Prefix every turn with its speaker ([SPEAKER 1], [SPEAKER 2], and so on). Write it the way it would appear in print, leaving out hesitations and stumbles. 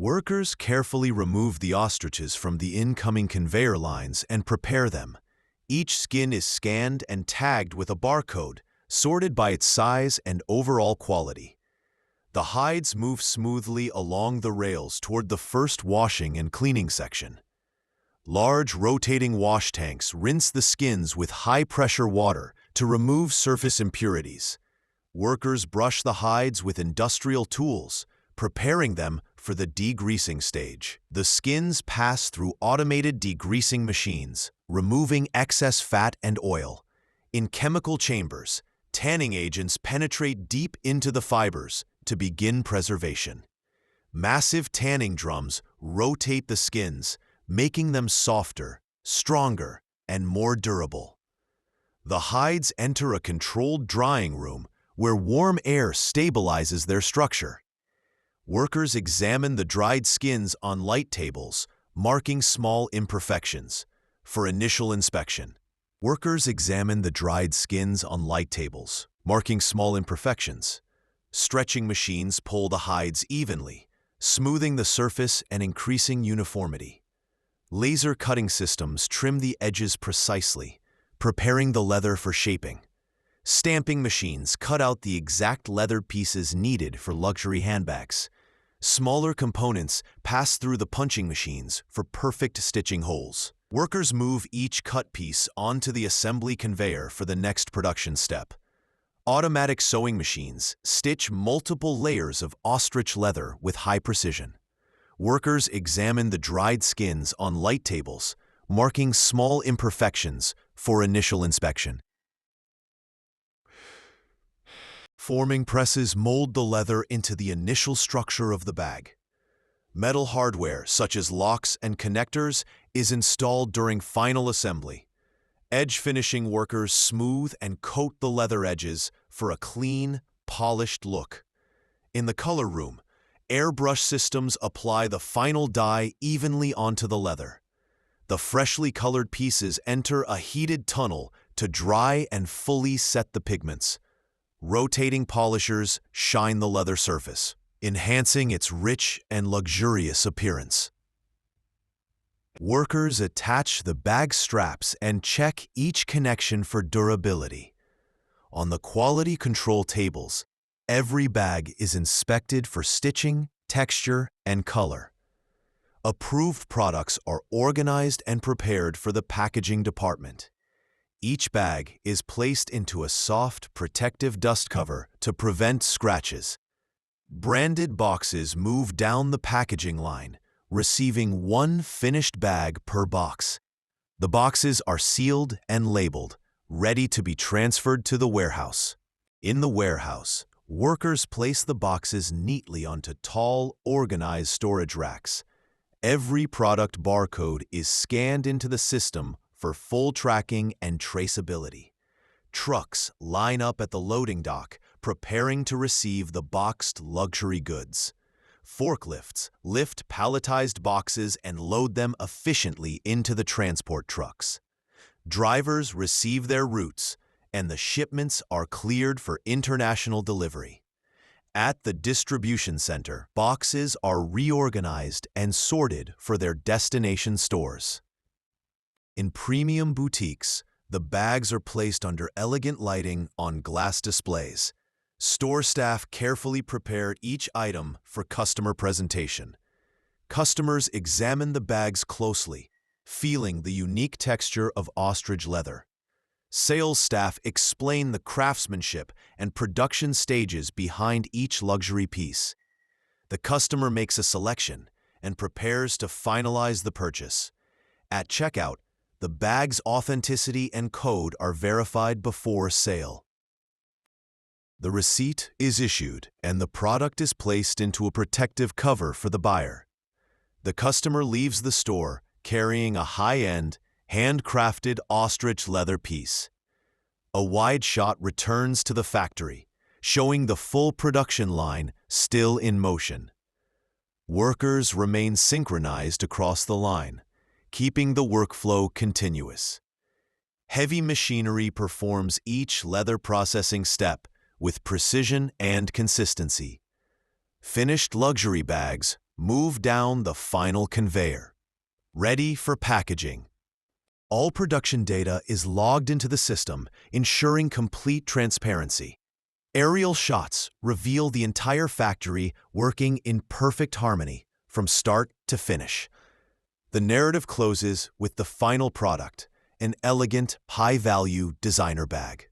[SPEAKER 1] Workers carefully remove the ostriches from the incoming conveyor lines and prepare them. Each skin is scanned and tagged with a barcode, sorted by its size and overall quality. The hides move smoothly along the rails toward the first washing and cleaning section. Large rotating wash tanks rinse the skins with high-pressure water to remove surface impurities. Workers brush the hides with industrial tools, preparing them for the degreasing stage. The skins pass through automated degreasing machines, removing excess fat and oil. In chemical chambers, tanning agents penetrate deep into the fibers to begin preservation. Massive tanning drums rotate the skins, making them softer, stronger, and more durable. The hides enter a controlled drying room where warm air stabilizes their structure. Workers examine the dried skins on light tables, marking small imperfections. For initial inspection, workers examine the dried skins on light tables, marking small imperfections. Stretching machines pull the hides evenly, smoothing the surface and increasing uniformity. Laser cutting systems trim the edges precisely, preparing the leather for shaping. Stamping machines cut out the exact leather pieces needed for luxury handbags. Smaller components pass through the punching machines for perfect stitching holes. Workers move each cut piece onto the assembly conveyor for the next production step. Automatic sewing machines stitch multiple layers of ostrich leather with high precision. Workers examine the dried skins on light tables, marking small imperfections for initial inspection. Forming presses mold the leather into the initial structure of the bag. Metal hardware, such as locks and connectors, is installed during final assembly. Edge finishing workers smooth and coat the leather edges for a clean, polished look. In the color room, airbrush systems apply the final dye evenly onto the leather. The freshly colored pieces enter a heated tunnel to dry and fully set the pigments. Rotating polishers shine the leather surface, enhancing its rich and luxurious appearance. Workers attach the bag straps and check each connection for durability. On the quality control tables, every bag is inspected for stitching, texture, and color. Approved products are organized and prepared for the packaging department. Each bag is placed into a soft, protective dust cover to prevent scratches. Branded boxes move down the packaging line, receiving one finished bag per box. The boxes are sealed and labeled, ready to be transferred to the warehouse. In the warehouse, workers place the boxes neatly onto tall, organized storage racks. Every product barcode is scanned into the system for full tracking and traceability. Trucks line up at the loading dock, preparing to receive the boxed luxury goods. Forklifts lift palletized boxes and load them efficiently into the transport trucks. Drivers receive their routes, and the shipments are cleared for international delivery. At the distribution center, boxes are reorganized and sorted for their destination stores. In premium boutiques, the bags are placed under elegant lighting on glass displays. Store staff carefully prepare each item for customer presentation. Customers examine the bags closely, feeling the unique texture of ostrich leather. Sales staff explain the craftsmanship and production stages behind each luxury piece. The customer makes a selection and prepares to finalize the purchase. At checkout, the bag's authenticity and code are verified before sale. The receipt is issued and the product is placed into a protective cover for the buyer. The customer leaves the store carrying a high-end, handcrafted ostrich leather piece. A wide shot returns to the factory, showing the full production line still in motion. Workers remain synchronized across the line, keeping the workflow continuous. Heavy machinery performs each leather processing step with precision and consistency. Finished luxury bags Move down the final conveyor. Ready for packaging. All production data is logged into the system, ensuring complete transparency. Aerial shots reveal the entire factory working in perfect harmony from start to finish. The narrative closes with the final product, an elegant, high-value designer bag.